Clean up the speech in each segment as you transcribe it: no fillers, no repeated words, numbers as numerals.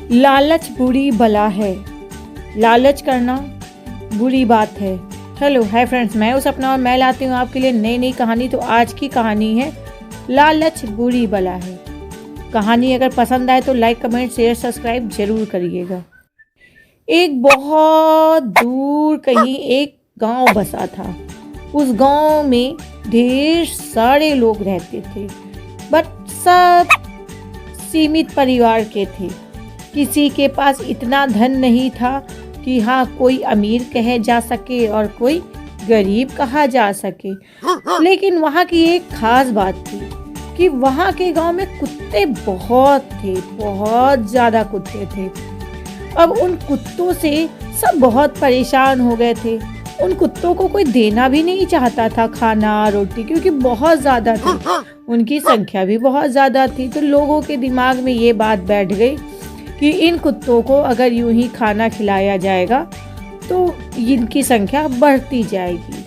लालच बुरी बला है। लालच करना बुरी बात है। हेलो हाय फ्रेंड्स, मैं हूं सपना और मैं लाती हूं आपके लिए नई नई कहानी। तो आज की कहानी है लालच बुरी बला है। कहानी अगर पसंद आए तो लाइक कमेंट शेयर सब्सक्राइब जरूर करिएगा। एक बहुत दूर कहीं एक गांव बसा था। उस गांव में ढेर सारे लोग रहते थे, बट सब सीमित परिवार के थे। किसी के पास इतना धन नहीं था कि हाँ कोई अमीर कहे जा सके और कोई गरीब कहा जा सके। लेकिन वहाँ की एक खास बात थी कि वहाँ के गांव में कुत्ते बहुत थे, बहुत ज़्यादा कुत्ते थे। अब उन कुत्तों से सब बहुत परेशान हो गए थे। उन कुत्तों को कोई देना भी नहीं चाहता था खाना रोटी, क्योंकि बहुत ज़्यादा थे, उनकी संख्या भी बहुत ज़्यादा थी। तो लोगों के दिमाग में ये बात बैठ गई कि इन कुत्तों को अगर यूं ही खाना खिलाया जाएगा तो इनकी संख्या बढ़ती जाएगी।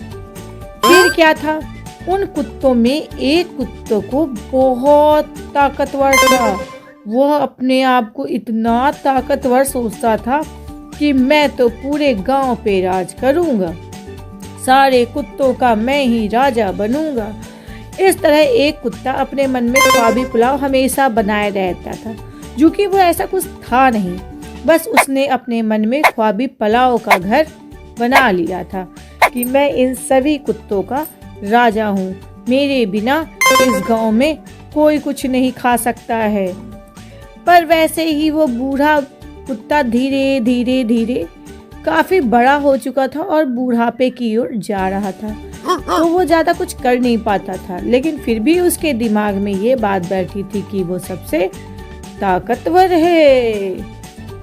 फिर क्या था, उन कुत्तों में एक कुत्ते को बहुत ताकतवर था। वह अपने आप को इतना ताकतवर सोचता था कि मैं तो पूरे गांव पे राज करूंगा, सारे कुत्तों का मैं ही राजा बनूंगा। इस तरह एक कुत्ता अपने मन में ख्वाबी पुलाव हमेशा बनाए रहता था, जो कि वो ऐसा कुछ था नहीं, बस उसने अपने मन में ख्वाबी पुलाव का घर बना लिया था कि मैं इन सभी कुत्तों का राजा हूँ, मेरे बिना इस गांव में कोई कुछ नहीं खा सकता है। पर वैसे ही वो बूढ़ा कुत्ता धीरे धीरे धीरे काफी बड़ा हो चुका था और बूढ़ापे की ओर जा रहा था। तो वो ज्यादा कुछ कर नहीं पाता था, लेकिन फिर भी उसके दिमाग में ये बात बैठी थी कि वो सबसे ताकतवर है।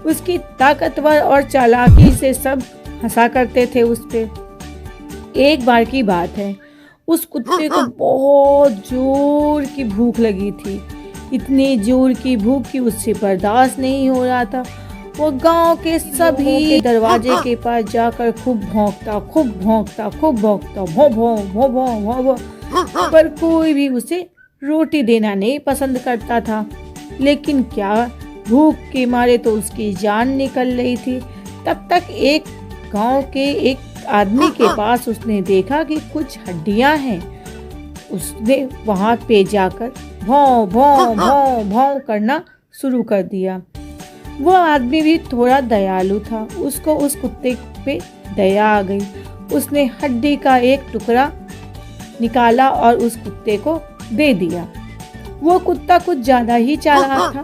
उसकी ताकतवर और चालाकी से सब हंसा करते थे उस पे। एक बार की बात है, उस कुत्ते को बहुत जोर की भूख लगी थी। इतनी जोर की भूख कि उससे बर्दाश्त नहीं हो रहा था। वो गांव के सभी दरवाजे के पास जाकर खूब भौंकता, भौं भौं भौं भौं भौं भौं, पर कोई भी उसे रोटी देना नहीं पसंद करता था। लेकिन क्या, भूख के मारे तो उसकी जान निकल रही थी। तब तक एक गांव के एक आदमी के पास उसने देखा कि कुछ हड्डियां हैं। उसने वहां पे जाकर भौं भौं भौं भौं करना शुरू कर दिया। वो आदमी भी थोड़ा दयालु था, उसको उस कुत्ते पे दया आ गई। उसने हड्डी का एक टुकड़ा निकाला और उस कुत्ते को दे दिया। वो कुत्ता कुछ ज्यादा ही चालाक था,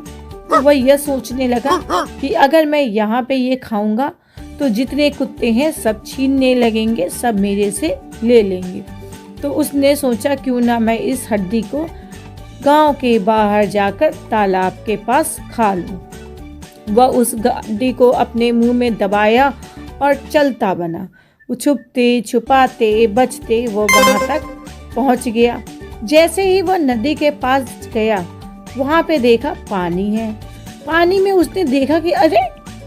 तो वह यह सोचने लगा कि अगर मैं यहाँ पे ये खाऊंगा तो जितने कुत्ते हैं सब छीनने लगेंगे, सब मेरे से ले लेंगे। तो उसने सोचा क्यों ना मैं इस हड्डी को गांव के बाहर जाकर तालाब के पास खा लूं। वह उस हड्डी को अपने मुंह में दबाया और चलता बना। वो छुपते छुपाते बचते वो वहां तक पहुंच गया। जैसे ही वह नदी के पास गया, वहां पे देखा पानी है। पानी में उसने देखा कि अरे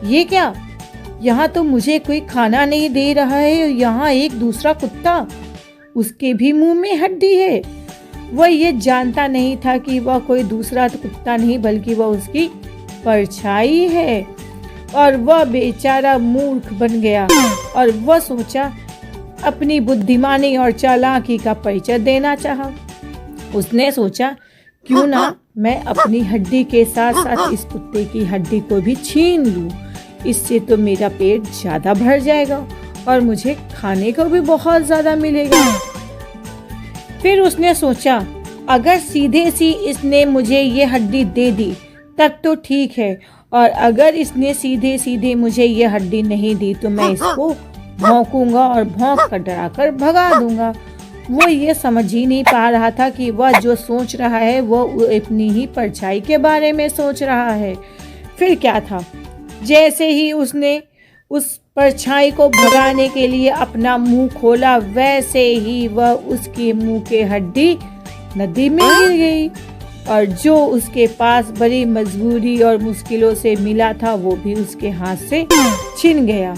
ये क्या, यहाँ तो मुझे कोई खाना नहीं दे रहा है। यहाँ एक दूसरा कुत्ता, उसके भी मुंह में हड्डी है। वह ये जानता नहीं था कि वह कोई दूसरा कुत्ता नहीं, बल्कि वह उसकी परछाई है। और वह बेचारा मूर्ख बन गया और वह सोचा, अपनी बुद्धिमानी और चालाकी का परिचय देना चाहा। उसने सोचा क्यों ना मैं अपनी हड्डी के साथ साथ इस कुत्ते की हड्डी को भी छीन लूं, इससे तो मेरा पेट ज्यादा भर जाएगा और मुझे खाने को भी बहुत ज्यादा मिलेगा। फिर उसने सोचा अगर सीधे सी इसने मुझे ये हड्डी दे दी तब तो ठीक है, और अगर इसने सीधे सीधे मुझे ये हड्डी नहीं दी तो मैं इसको भौंकूंगा और भौंक कर डरा कर भगा दूंगा। वो ये समझ ही नहीं पा रहा था कि वह जो सोच रहा है वो अपनी ही परछाई के बारे में सोच रहा है। फिर क्या था, जैसे ही उसने उस परछाई को भगाने के लिए अपना मुंह खोला, वैसे ही वह उसके मुंह के हड्डी नदी में गिर गई और जो उसके पास बड़ी मजबूरी और मुश्किलों से मिला था वो भी उसके हाथ से छिन गया।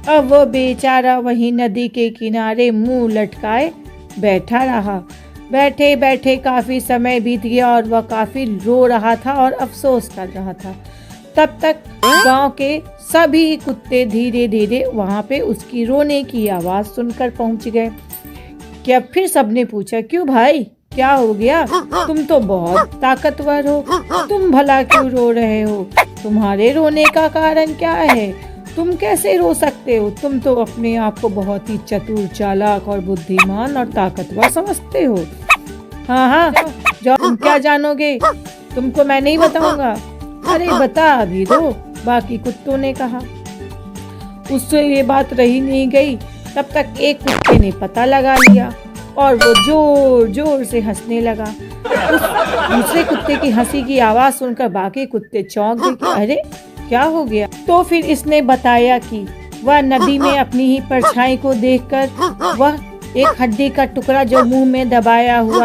अब वो बेचारा वहीं नदी के किनारे मुंह लटकाए बैठा रहा। बैठे बैठे काफी समय बीत गया और वह काफी रो रहा था और अफसोस कर रहा था। तब तक गांव के सभी कुत्ते धीरे धीरे वहां पे उसकी रोने की आवाज सुनकर पहुंच गए। क्या फिर सबने पूछा, क्यों भाई, क्या हो गया? तुम तो बहुत ताकतवर हो, तुम भला क्यों रो रहे हो? तुम्हारे रोने का कारण क्या है? तुम कैसे रो सकते हो? तुम तो अपने आप को बहुत ही चतुर, चालाक और बुद्धिमान और ताकतवर समझते हो। हाँ हाँ, जाओ, तुम क्या जानोगे? तुमको मैं नहीं बताऊंगा। अरे बता अभी दो, बाकी कुत्तों ने कहा। उससे ये बात रही नहीं गई, तब तक एक कुत्ते ने पता लगा लिया और वो जोर जोर से हंसने लगा। उस दूसरे कुत्ते की हंसी की आवाज सुनकर बाकी कुत्ते चौंक गए कि अरे क्या हो गया? तो फिर इसने बताया कि वह नदी में अपनी ही परछाई को देखकर वह एक हड्डी का टुकड़ा जो मुंह में दबाया हुआ